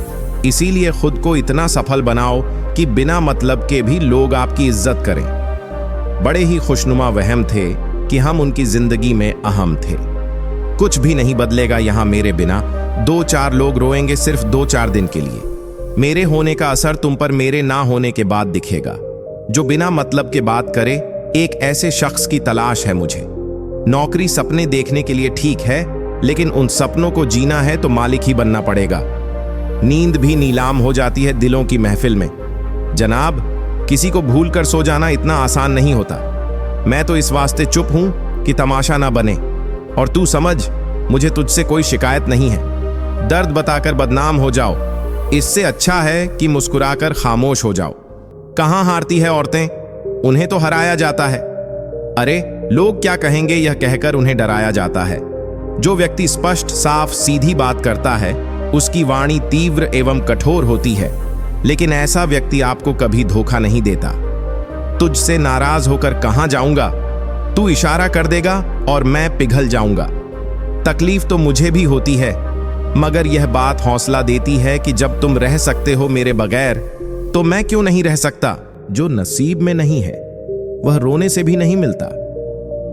इसीलिए खुद को इतना सफल बनाओ कि बिना मतलब के भी लोग आपकी इज्जत करें। बड़े ही खुशनुमा वहम थे कि हम उनकी जिंदगी में अहम थे। कुछ भी नहीं बदलेगा यहां मेरे बिना, 2-4 लोग रोएंगे सिर्फ 2-4 दिन के लिए। मेरे होने का असर तुम पर मेरे ना होने के बाद दिखेगा। जो बिना मतलब के बात करे, एक ऐसे शख्स की तलाश है मुझे। नौकरी सपने देखने के लिए ठीक है, लेकिन उन सपनों को जीना है तो मालिक ही बनना पड़ेगा। नींद भी नीलाम हो जाती है दिलों की महफिल में। जनाब, किसी को भूल कर सो जाना इतना आसान नहीं होता। मैं तो इस वास्ते चुप हूं कि तमाशा ना बने, और तू समझ मुझे तुझसे कोई शिकायत नहीं है। दर्द बताकर बदनाम हो जाओ, इससे अच्छा है कि मुस्कुराकर खामोश हो जाओ। कहां हारती है औरतें, उन्हें तो हराया जाता है। अरे लोग क्या कहेंगे यह कहकर उन्हें डराया जाता है। जो व्यक्ति स्पष्ट, साफ, सीधी बात करता है, उसकी वाणी तीव्र एवं कठोर होती है, लेकिन ऐसा व्यक्ति आपको कभी धोखा नहीं देता। तुझसे नाराज होकर कहां जाऊंगा, तू इशारा कर देगा और मैं पिघल जाऊंगा। तकलीफ तो मुझे भी होती है, मगर यह बात हौसला देती है कि जब तुम रह सकते हो मेरे बगैर, तो मैं क्यों नहीं रह सकता। जो नसीब में नहीं है वह रोने से भी नहीं मिलता।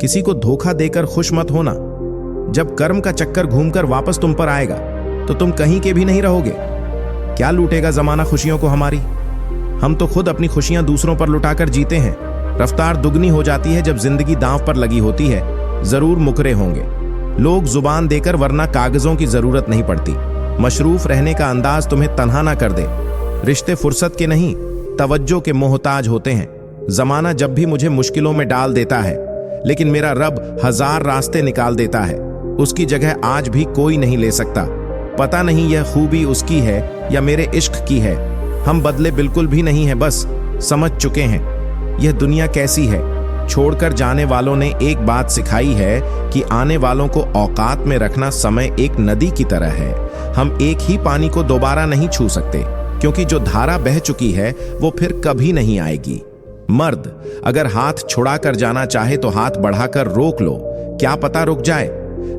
किसी को धोखा देकर खुश मत होना। जब कर्म का चक्कर घूमकर वापस तुम पर आएगा तो तुम कहीं के भी नहीं रहोगे। क्या लूटेगा जमाना खुशियों को हमारी। हम तो खुद अपनी खुशियां दूसरों पर लुटाकर जीते हैं। रफ्तार दुगनी हो जाती है जब जिंदगी दांव पर लगी होती है। जरूर मुकरे होंगे लोग जुबान देकर, वरना कागजों की जरूरत नहीं पड़ती। मशरूफ रहने का अंदाज तुम्हें तन्हा ना कर दे। रिश्ते फुर्सत के नहीं, तवज्जो के मोहताज होते हैं। जमाना जब भी मुझे मुश्किलों में डाल देता है, लेकिन मेरा रब 1000 रास्ते निकाल देता है। उसकी जगह आज भी कोई नहीं ले सकता। पता नहीं यह खूबी उसकी है या मेरे इश्क की है। हम बदले बिल्कुल भी नहीं है, बस समझ चुके हैं यह दुनिया कैसी है। छोड़कर जाने वालों ने एक बात सिखाई है कि आने वालों को औकात में रखना समय एक नदी की तरह है। हम एक ही पानी को दोबारा नहीं छू सकते, क्योंकि जो धारा बह चुकी है वो फिर कभी नहीं आएगी। मर्द अगर हाथ छुड़ाकर जाना चाहे तो हाथ बढ़ाकर रोक लो, क्या पता रुक जाए।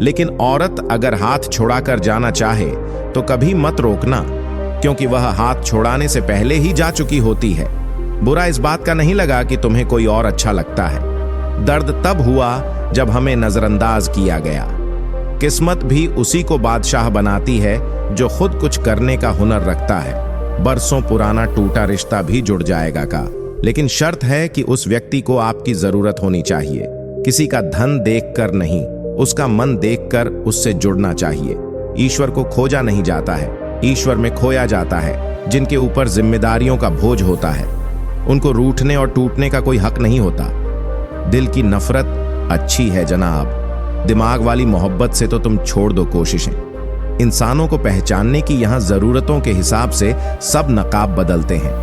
लेकिन औरत अगर हाथ छुड़ाकर जाना चाहे तो कभी मत रोकना, क्योंकि वह हाथ छुड़ाने से पहले ही जा चुकी होती है। बुरा इस बात का नहीं लगा कि तुम्हें कोई और अच्छा लगता है। दर्द तब हुआ जब हमें नजरअंदाज किया गया। किस्मत भी उसी को बादशाह बनाती है जो खुद कुछ करने का हुनर रखता है। बरसों पुराना टूटा रिश्ता भी जुड़ जाएगा का। लेकिन शर्त है कि उस व्यक्ति को आपकी जरूरत होनी चाहिए। किसी का धन देखकर नहीं, उसका मन देखकर उससे जुड़ना चाहिए। ईश्वर को खोजा नहीं जाता है, ईश्वर में खोया जाता है। जिनके ऊपर जिम्मेदारियों का बोझ होता है उनको रूठने और टूटने का कोई हक नहीं होता। दिल की नफरत अच्छी है जनाब, दिमाग वाली मोहब्बत से तो तुम छोड़ दो कोशिशें। इंसानों को पहचानने की यहां जरूरतों के हिसाब से सब नकाब बदलते हैं।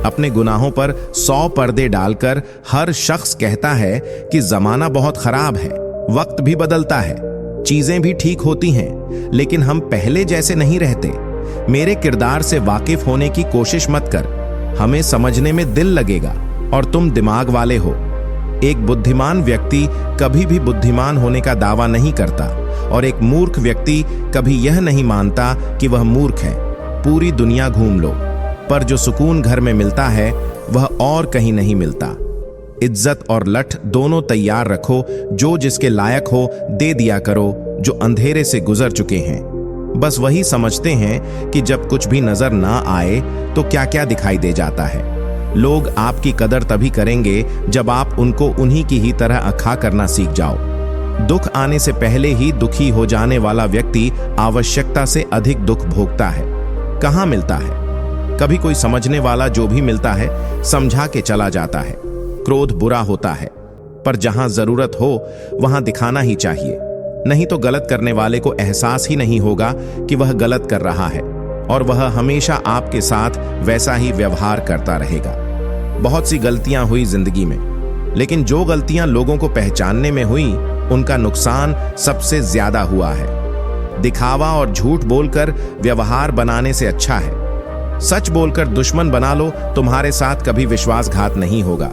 अपने गुनाहों पर 100 पर्दे डालकर हर शख्स कहता है कि जमाना बहुत खराब है, वक्त भी बदलता है, चीजें भी ठीक होती हैं, लेकिन हम पहले जैसे नहीं रहते। मेरे किरदार से वाकिफ होने की कोशिश मत कर, हमें समझने में दिल लगेगा और तुम दिमाग वाले हो। एक बुद्धिमान व्यक्ति कभी भी बुद्धिमान होने का दावा नहीं करता और एक मूर्ख व्यक्ति कभी यह नहीं मानता कि वह मूर्ख है। पूरी दुनिया घूम लो, पर जो सुकून घर में मिलता है वह और कहीं नहीं मिलता। इज्जत और लठ दोनों तैयार रखो, जो जिसके लायक हो दे दिया करो। जो अंधेरे से गुजर चुके हैं बस वही समझते हैं कि जब कुछ भी नजर ना आए तो क्या क्या दिखाई दे जाता है। लोग आपकी कदर तभी करेंगे जब आप उनको उन्हीं की ही तरह अखा करना सीख जाओ। दुख आने से पहले ही दुखी हो जाने वाला व्यक्ति आवश्यकता से अधिक दुख भोगता है। कहाँ मिलता है? कभी कोई समझने वाला जो भी मिलता है समझा के चला जाता है। क्रोध बुरा होता है, पर जहां जरूरत हो वहां दिखाना ही चाहिए, नहीं तो गलत करने वाले को एहसास ही नहीं होगा कि वह गलत कर रहा है और वह हमेशा आपके साथ वैसा ही व्यवहार करता रहेगा। बहुत सी गलतियां हुई जिंदगी में, लेकिन जो गलतियां लोगों को पहचानने में हुई उनका नुकसान सबसे ज्यादा हुआ है। दिखावा और झूठ बोलकर व्यवहार बनाने से अच्छा है सच बोलकर दुश्मन बना लो, तुम्हारे साथ कभी विश्वासघात नहीं होगा।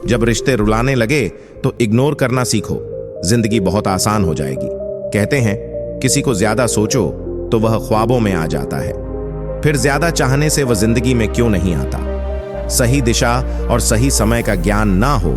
जब रिश्ते रुलाने लगे तो इग्नोर करना सीखो, जिंदगी बहुत आसान हो जाएगी। कहते हैं किसी को ज्यादा सोचो तो वह ख्वाबों में आ जाता है, फिर ज्यादा चाहने से वह जिंदगी में क्यों नहीं आता। सही दिशा और सही समय का ज्ञान ना हो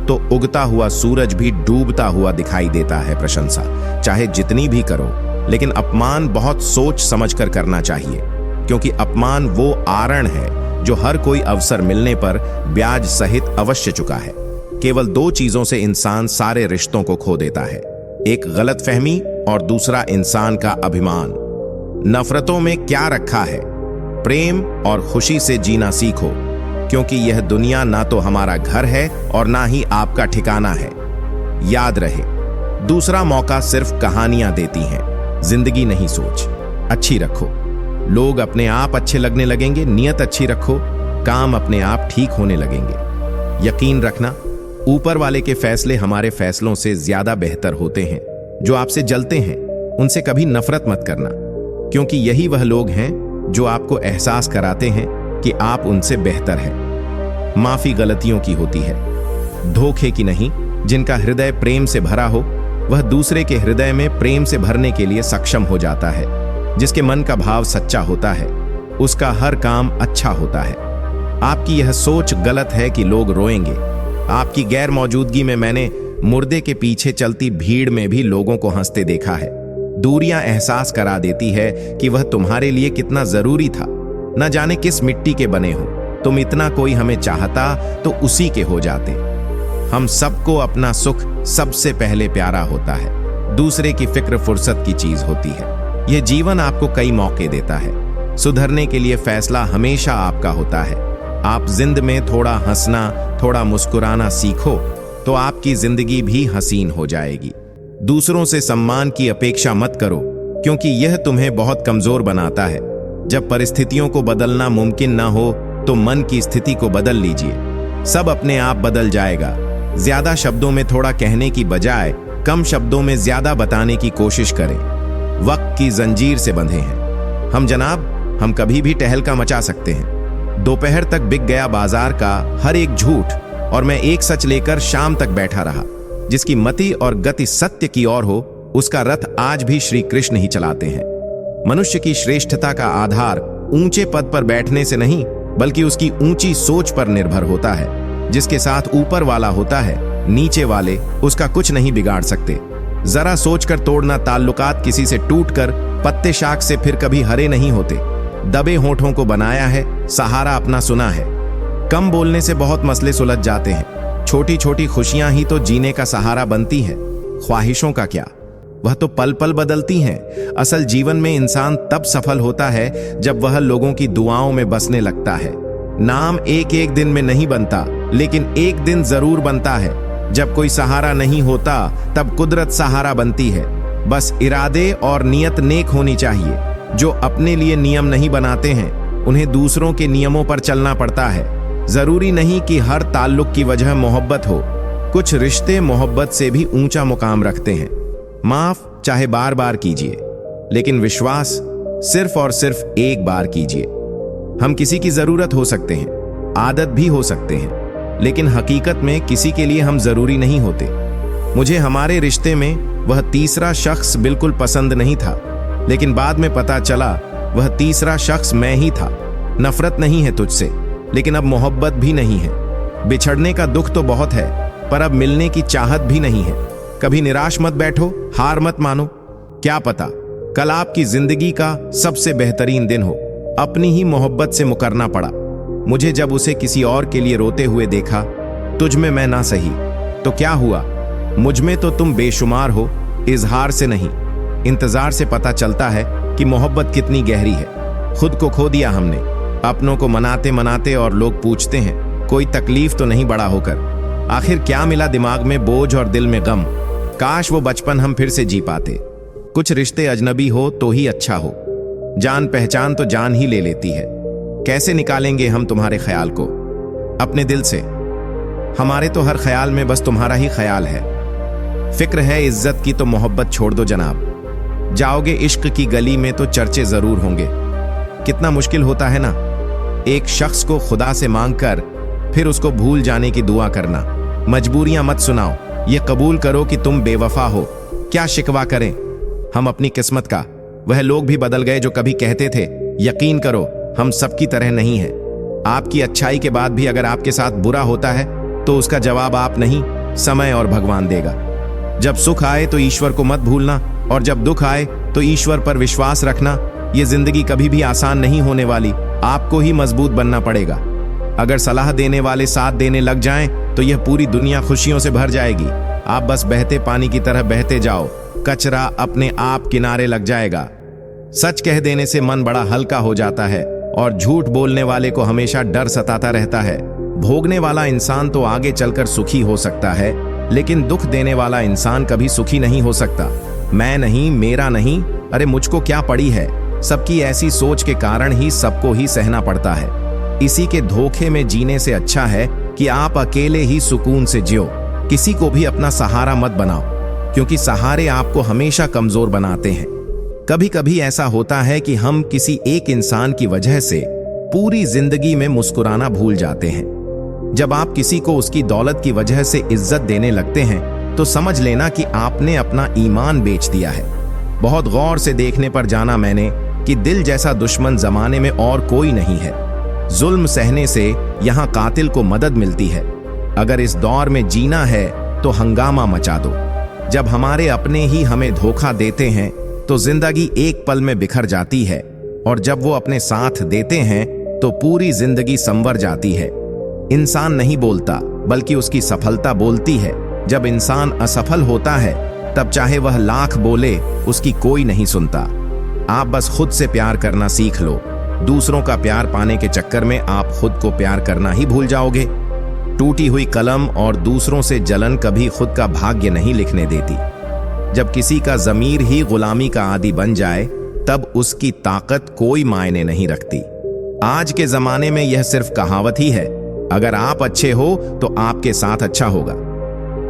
तो उगता हुआ सूरज भी डूबता हुआ दिखाई देता है। प्रशंसा चाहे जितनी भी करो, लेकिन अपमान बहुत सोच समझ कर करना चाहिए, क्योंकि अपमान वो आरण है जो हर कोई अवसर मिलने पर ब्याज सहित अवश्य चुका है। केवल 2 चीजों से इंसान सारे रिश्तों को खो देता है, एक गलतफहमी और दूसरा इंसान का अभिमान। नफरतों में क्या रखा है? प्रेम और खुशी से जीना सीखो, क्योंकि यह दुनिया ना तो हमारा घर है और ना ही आपका ठिकाना है। याद रहे, दूसरा मौका सिर्फ कहानियां देती हैं, जिंदगी नहीं। सोच अच्छी रखो, लोग अपने आप अच्छे लगने लगेंगे। नियत अच्छी रखो, काम अपने आप ठीक होने लगेंगे। यकीन रखना, ऊपर वाले के फैसले हमारे फैसलों से ज्यादा बेहतर होते हैं। जो आपसे जलते हैं उनसे कभी नफरत मत करना, क्योंकि यही वह लोग हैं जो आपको एहसास कराते हैं कि आप उनसे बेहतर हैं। माफी गलतियों की होती है, धोखे की नहीं। जिनका हृदय प्रेम से भरा हो वह दूसरे के हृदय में प्रेम से भरने के लिए सक्षम हो जाता है। जिसके मन का भाव सच्चा होता है उसका हर काम अच्छा होता है। आपकी यह सोच गलत है कि लोग रोएंगे। आपकी गैर मौजूदगी में मैंने मुर्दे के पीछे चलती भीड़ में भी लोगों को हंसते देखा है। दूरियां एहसास करा देती है कि वह तुम्हारे लिए कितना जरूरी था। न जाने किस मिट्टी के बने हो तुम, इतना कोई हमें चाहता तो उसी के हो जाते। हम सबको अपना सुख सबसे पहले प्यारा होता है, दूसरे की फिक्र फुर्सत की चीज होती है। यह जीवन आपको कई मौके देता है, सुधरने के लिए फैसला हमेशा आपका होता है। आप जिंद में थोड़ा हंसना, थोड़ा मुस्कुराना सीखो तो आपकी जिंदगी भी हसीन हो जाएगी। दूसरों से सम्मान की अपेक्षा मत करो, क्योंकि यह तुम्हें बहुत कमजोर बनाता है। जब परिस्थितियों को बदलना मुमकिन ना हो तो मन की स्थिति को बदल लीजिए, सब अपने आप बदल जाएगा। ज्यादा शब्दों में थोड़ा कहने की बजाय कम शब्दों में ज्यादा बताने की कोशिश करें। वक्त की जंजीर से बंधे हैं हम जनाब, हम कभी भी टहलका मचा सकते हैं। दोपहर तक बिक गया बाजार का हर एक झूठ और मैं एक सच लेकर शाम तक बैठा रहा। जिसकी मति और गति सत्य की ओर हो उसका रथ आज भी श्री कृष्ण ही चलाते हैं। मनुष्य की श्रेष्ठता का आधार ऊंचे पद पर बैठने से नहीं बल्कि उसकी ऊंची सोच पर निर्भर होता है। जिसके साथ ऊपर वाला होता है नीचे वाले उसका कुछ नहीं बिगाड़ सकते। जरा सोचकर तोड़ना ताल्लुकात किसी से टूटकर पत्ते शाख से फिर कभी हरे नहीं होते। दबे होठों को बनाया है, सहारा अपना सुना है। कम बोलने से बहुत मसले सुलझ जाते हैं। छोटी छोटी खुशियां ही तो जीने का सहारा बनती हैं। ख्वाहिशों का क्या, वह तो पल पल बदलती हैं। असल जीवन में इंसान तब सफल होता है जब वह लोगों की दुआओं में बसने लगता है। नाम एक एक दिन में नहीं बनता, लेकिन एक दिन जरूर बनता है। जब कोई सहारा नहीं होता तब कुदरत सहारा बनती है। बस इरादे और नियत नेक होनी चाहिए। जो अपने लिए नियम नहीं बनाते हैं उन्हें दूसरों के नियमों पर चलना पड़ता है। जरूरी नहीं कि हर ताल्लुक की वजह मोहब्बत हो। कुछ रिश्ते मोहब्बत से भी ऊंचा मुकाम रखते हैं। माफ चाहे बार बार कीजिए, लेकिन विश्वास सिर्फ और सिर्फ एक बार कीजिए। हम किसी की जरूरत हो सकते हैं, आदत भी हो सकते हैं, लेकिन हकीकत में किसी के लिए हम जरूरी नहीं होते। मुझे हमारे रिश्ते में वह तीसरा शख्स बिल्कुल पसंद नहीं था, लेकिन बाद में पता चला वह तीसरा शख्स मैं ही था। नफरत नहीं है तुझसे, लेकिन अब मोहब्बत भी नहीं है। बिछड़ने का दुख तो बहुत है, पर अब मिलने की चाहत भी नहीं है। कभी निराश मत बैठो, हार मत मानो। क्या पता कल आपकी जिंदगी का सबसे बेहतरीन दिन हो। अपनी ही मोहब्बत से मुकरना पड़ा। मुझे जब उसे किसी और के लिए रोते हुए देखा, तुझ में मैं ना सही तो क्या हुआ, मुझ में तो तुम बेशुमार हो। इजहार से नहीं, इंतजार से पता चलता है कि मोहब्बत कितनी गहरी है। खुद को खो दिया हमने, अपनों को मनाते मनाते, और लोग पूछते हैं कोई तकलीफ तो नहीं बड़ा होकर। आखिर क्या मिला दिमाग में बोझ और दिल में गम। काश वो बचपन हम फिर से जी पाते। कुछ रिश्ते अजनबी हो तो ही अच्छा हो। जान पहचान तो जान ही ले लेती है। कैसे निकालेंगे हम तुम्हारे ख्याल को अपने दिल से। हमारे तो हर ख्याल में बस तुम्हारा ही ख्याल है। फिक्र है इज्जत की तो मोहब्बत छोड़ दो जनाब। जाओगे इश्क की गली में तो चर्चे जरूर होंगे। कितना मुश्किल होता है ना, एक शख्स को खुदा से मांगकर फिर उसको भूल जाने की दुआ करना। मजबूरियां मत सुनाओ, ये कबूल करो कि तुम बेवफा हो। क्या शिकवा करें हम अपनी किस्मत का। वह लोग भी बदल गए जो कभी कहते थे यकीन करो हम सबकी तरह नहीं हैं। आपकी अच्छाई के बाद भी अगर आपके साथ बुरा होता है तो उसका जवाब आप नहीं, समय और भगवान देगा। जब सुख आए तो ईश्वर को मत भूलना, और जब दुख आए तो ईश्वर पर विश्वास रखना। ये जिंदगी कभी भी आसान नहीं होने वाली, आपको ही मजबूत बनना पड़ेगा। अगर सलाह देने वाले साथ देने लग जाएं तो यह पूरी दुनिया खुशियों से भर जाएगी। आप बस बहते पानी की तरह बहते जाओ, कचरा अपने आप किनारे लग जाएगा। सच कह देने से मन बड़ा हल्का हो जाता है, और झूठ बोलने वाले को हमेशा डर सताता रहता है। भोगने वाला इंसान तो आगे चलकर सुखी हो सकता है, लेकिन दुख देने वाला इंसान कभी सुखी नहीं हो सकता। मैं नहीं, मेरा नहीं, अरे मुझको क्या पड़ी है। सबकी ऐसी सोच के कारण ही सबको ही सहना पड़ता है। इसी के धोखे में जीने से अच्छा है कि आप अकेले ही सुकून से जियो। किसी को भी अपना सहारा मत बनाओ, क्योंकि सहारे आपको हमेशा कमजोर बनाते हैं। कभी कभी ऐसा होता है कि हम किसी एक इंसान की वजह से पूरी जिंदगी में मुस्कुराना भूल जाते हैं। जब आप किसी को उसकी दौलत की वजह से इज्जत देने लगते हैं तो समझ लेना कि आपने अपना ईमान बेच दिया है। बहुत गौर से देखने पर जाना मैंने कि दिल जैसा दुश्मन जमाने में और कोई नहीं है। जुल्म सहने से यहाँ कातिल को मदद मिलती है। अगर इस दौर में जीना है तो हंगामा मचा दो। जब हमारे अपने ही हमें धोखा देते हैं तो जिंदगी एक पल में बिखर जाती है, और जब वो अपने साथ देते हैं तो पूरी जिंदगी संवर जाती है। इंसान नहीं बोलता, बल्कि उसकी सफलता बोलती है। जब इंसान असफल होता है तब चाहे वह लाख बोले उसकी कोई नहीं सुनता। आप बस खुद से प्यार करना सीख लो। दूसरों का प्यार पाने के चक्कर में आप खुद को प्यार करना ही भूल जाओगे। टूटी हुई कलम और दूसरों से जलन कभी खुद का भाग्य नहीं लिखने देती। जब किसी का ज़मीर ही गुलामी का आदी बन जाए तब उसकी ताकत कोई मायने नहीं रखती। आज के जमाने में यह सिर्फ कहावत ही है। अगर आप अच्छे हो तो आपके साथ अच्छा होगा।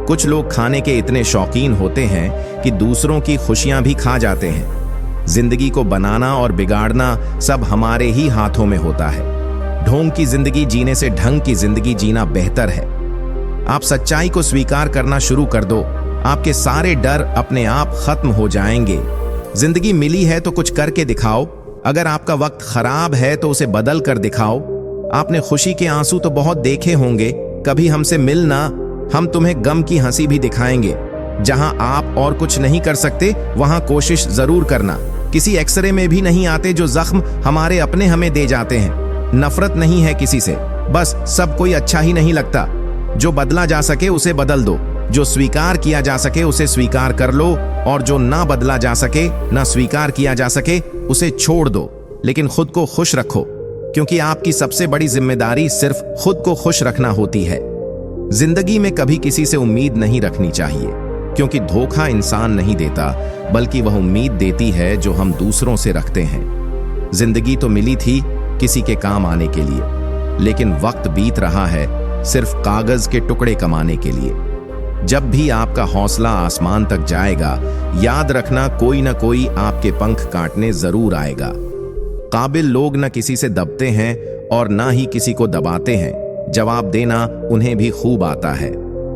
कुछ लोग खाने के इतने शौकीन होते हैं कि दूसरों की खुशियां भी खा जाते हैं। जिंदगी को बनाना और बिगाड़ना सब हमारे ही हाथों में होता है। ढोंग की जिंदगी जीने से ढंग की जिंदगी जीना बेहतर है। आप सच्चाई को स्वीकार करना शुरू कर दो, आपके सारे डर अपने आप खत्म हो जाएंगे। जिंदगी मिली है तो कुछ करके दिखाओ। अगर आपका वक्त खराब है तो उसे बदल कर दिखाओ। आपने खुशी के आंसू तो बहुत देखे होंगे, कभी हमसे मिलना, हम तुम्हें गम की हंसी भी दिखाएंगे। जहां आप और कुछ नहीं कर सकते वहां कोशिश जरूर करना। किसी एक्सरे में भी नहीं आते जो जख्म हमारे अपने हमें दे जाते हैं। नफरत नहीं है किसी से, बस सब कोई अच्छा ही नहीं लगता। जो बदला जा सके उसे बदल दो, जो स्वीकार किया जा सके उसे स्वीकार कर लो, और जो ना बदला जा सके, ना स्वीकार किया जा सके, उसे छोड़ दो। लेकिन खुद को खुश रखो, क्योंकि आपकी सबसे बड़ी जिम्मेदारी सिर्फ खुद को खुश रखना होती है। जिंदगी में कभी किसी से उम्मीद नहीं रखनी चाहिए, क्योंकि धोखा इंसान नहीं देता, बल्कि वह उम्मीद देती है जो हम दूसरों से रखते हैं। जिंदगी तो मिली थी किसी के काम आने के लिए, लेकिन वक्त बीत रहा है सिर्फ कागज के टुकड़े कमाने के लिए। जब भी आपका हौसला आसमान तक जाएगा, याद रखना कोई ना कोई आपके पंख काटने जरूर आएगा। काबिल लोग न किसी से दबते हैं और ना ही किसी को दबाते हैं। जवाब देना उन्हें भी खूब आता है,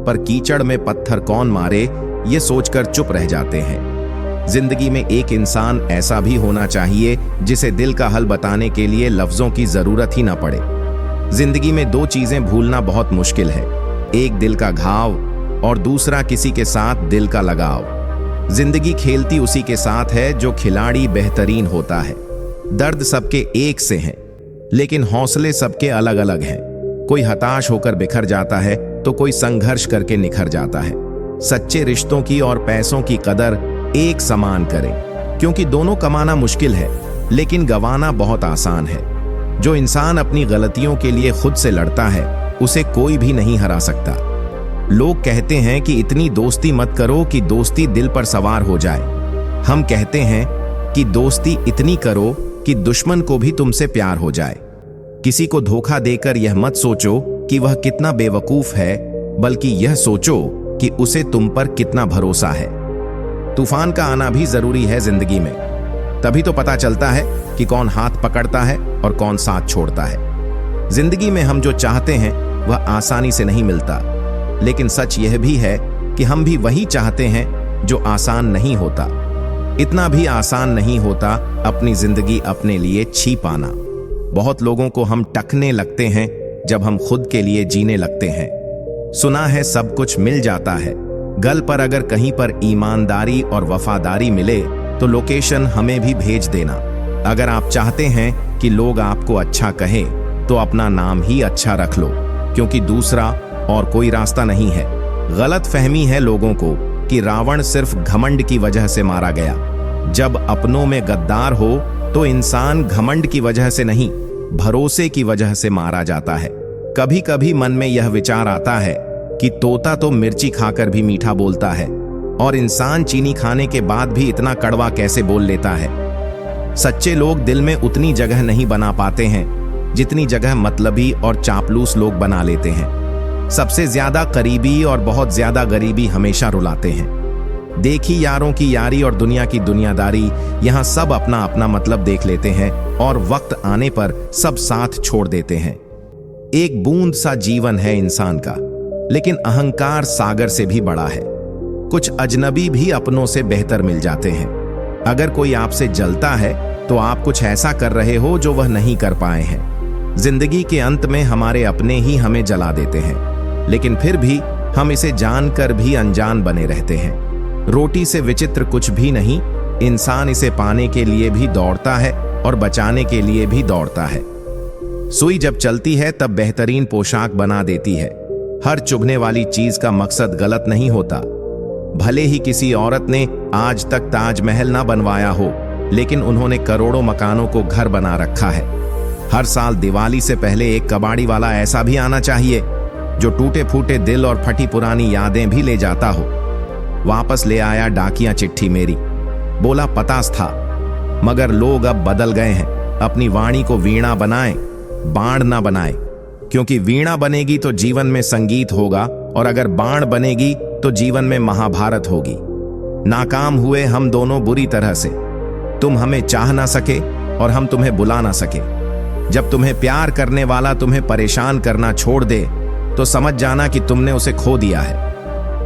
पर कीचड़ में पत्थर कौन मारे ये सोचकर चुप रह जाते हैं। जिंदगी में एक इंसान ऐसा भी होना चाहिए जिसे दिल का हल बताने के लिए लफ्जों की जरूरत ही ना पड़े। जिंदगी में दो चीजें भूलना बहुत मुश्किल है, एक दिल का घाव और दूसरा किसी के साथ दिल का लगाव। जिंदगी खेलती उसी के साथ है जो खिलाड़ी बेहतरीन होता है। दर्द सबके एक से हैं, लेकिन हौसले सबके अलग अलग हैं। कोई हताश होकर बिखर जाता है तो कोई संघर्ष करके निखर जाता है। सच्चे रिश्तों की और पैसों की कदर एक समान करें, क्योंकि दोनों कमाना मुश्किल है, लेकिन गंवाना बहुत आसान है। जो इंसान अपनी गलतियों के लिए खुद से लड़ता है, उसे कोई भी नहीं हरा सकता। लोग कहते हैं कि इतनी दोस्ती मत करो कि दोस्ती दिल पर सवार हो जाए। हम कहते हैं कि दोस्ती इतनी करो कि दुश्मन को भी तुमसे प्यार हो जाए। किसी को धोखा देकर यह मत सोचो कि वह कितना बेवकूफ है, बल्कि यह सोचो कि उसे तुम पर कितना भरोसा है। तूफान का आना भी जरूरी है जिंदगी में, तभी तो पता चलता है कि कौन हाथ पकड़ता है और कौन साथ छोड़ता है। जिंदगी में हम जो चाहते हैं वह आसानी से नहीं मिलता, लेकिन सच यह भी है कि हम भी वही चाहते हैं जो आसान नहीं होता। इतना भी आसान नहीं होता अपनी जिंदगी अपने लिए छी पाना। बहुत लोगों को हम टकने लगते हैं जब हम खुद के लिए जीने लगते हैं। सुना है सब कुछ मिल जाता है, गल पर अगर कहीं पर ईमानदारी और वफादारी मिले तो लोकेशन हमें भी भेज देना। अगर आप चाहते हैं कि लोग आपको अच्छा कहें तो अपना नाम ही अच्छा रख लो, क्योंकि दूसरा और कोई रास्ता नहीं है। गलत फहमी है लोगों को कि रावण सिर्फ घमंड की वजह से मारा गया। जब अपनों में गद्दार हो तो इंसान घमंड की वजह से नहीं, भरोसे की वजह से मारा जाता है। कभी कभी मन में यह विचार आता है कि तोता तो मिर्ची खाकर भी मीठा बोलता है, और इंसान चीनी खाने के बाद भी इतना कड़वा कैसे बोल लेता है। सच्चे लोग दिल में उतनी जगह नहीं बना पाते हैं जितनी जगह मतलबी और चापलूस लोग बना लेते हैं। सबसे ज्यादा करीबी और बहुत ज्यादा गरीबी हमेशा रुलाते हैं। देखी यारों की यारी और दुनिया की दुनियादारी, यहाँ सब अपना अपना मतलब देख लेते हैं और वक्त आने पर सब साथ छोड़ देते हैं। एक बूंद सा जीवन है इंसान का, लेकिन अहंकार सागर से भी बड़ा है। कुछ अजनबी भी अपनों से बेहतर मिल जाते हैं। अगर कोई आपसे जलता है तो आप कुछ ऐसा कर रहे हो जो वह नहीं कर पाए हैं। जिंदगी के अंत में हमारे अपने ही हमें जला देते हैं, लेकिन फिर भी हम इसे जानकर भी अनजान बने रहते हैं। रोटी से विचित्र कुछ भी नहीं, इंसान इसे पाने के लिए भी दौड़ता है और बचाने के लिए भी दौड़ता है। सुई जब चलती है तब बेहतरीन पोशाक बना देती है। हर चुभने वाली चीज का मकसद गलत नहीं होता। भले ही किसी औरत ने आज तक ताजमहल ना बनवाया हो, लेकिन उन्होंने करोड़ों मकानों को घर बना रखा है। हर साल दिवाली से पहले एक कबाड़ी वाला ऐसा भी आना चाहिए जो टूटे फूटे दिल और फटी पुरानी यादें भी ले जाता हो। वापस ले आया डाकिया चिट्ठी मेरी, बोला पतास था, मगर लोग अब बदल गए हैं। अपनी वाणी को वीणा बनाएं, बाण ना बनाएं, क्योंकि वीणा बनेगी तो जीवन में संगीत होगा, और अगर बाण बनेगी तो जीवन में महाभारत होगी। नाकाम हुए हम दोनों बुरी तरह से। तुम हमें चाह ना सके और हम तुम्हें बुला ना सके। जब तुम्हें प्यार करने वाला तुम्हें परेशान करना छोड़ दे तो समझ जाना कि तुमने उसे खो दिया है।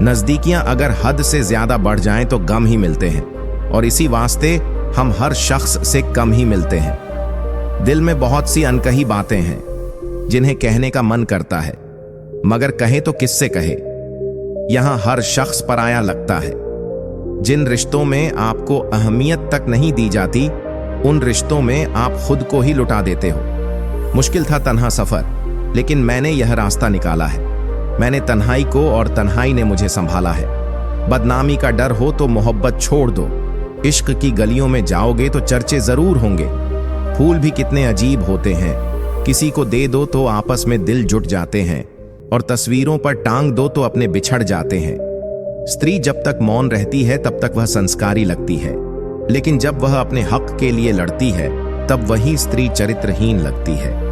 नजदीकियां अगर हद से ज्यादा बढ़ जाएं तो गम ही मिलते हैं, और इसी वास्ते हम हर शख्स से कम ही मिलते हैं। दिल में बहुत सी अनकही बातें हैं जिन्हें कहने का मन करता है, मगर कहे तो किससे कहे। यहां हर शख्स पराया लगता है। जिन रिश्तों में आपको अहमियत तक नहीं दी जाती, उन रिश्तों में आप खुद को ही लुटा देते हो। मुश्किल था तन्हा सफर, लेकिन मैंने यह रास्ता निकाला है। मैंने तन्हाई को और तन्हाई ने मुझे संभाला है। बदनामी का डर हो तो मोहब्बत छोड़ दो। इश्क की गलियों में जाओगे तो चर्चे जरूर होंगे। फूल भी कितने अजीब होते हैं, किसी को दे दो तो आपस में दिल जुट जाते हैं, और तस्वीरों पर टांग दो तो अपने बिछड़ जाते हैं। स्त्री जब तक मौन रहती है तब तक वह संस्कारी लगती है, लेकिन जब वह अपने हक के लिए लड़ती है तब वही स्त्री चरित्रहीन लगती है।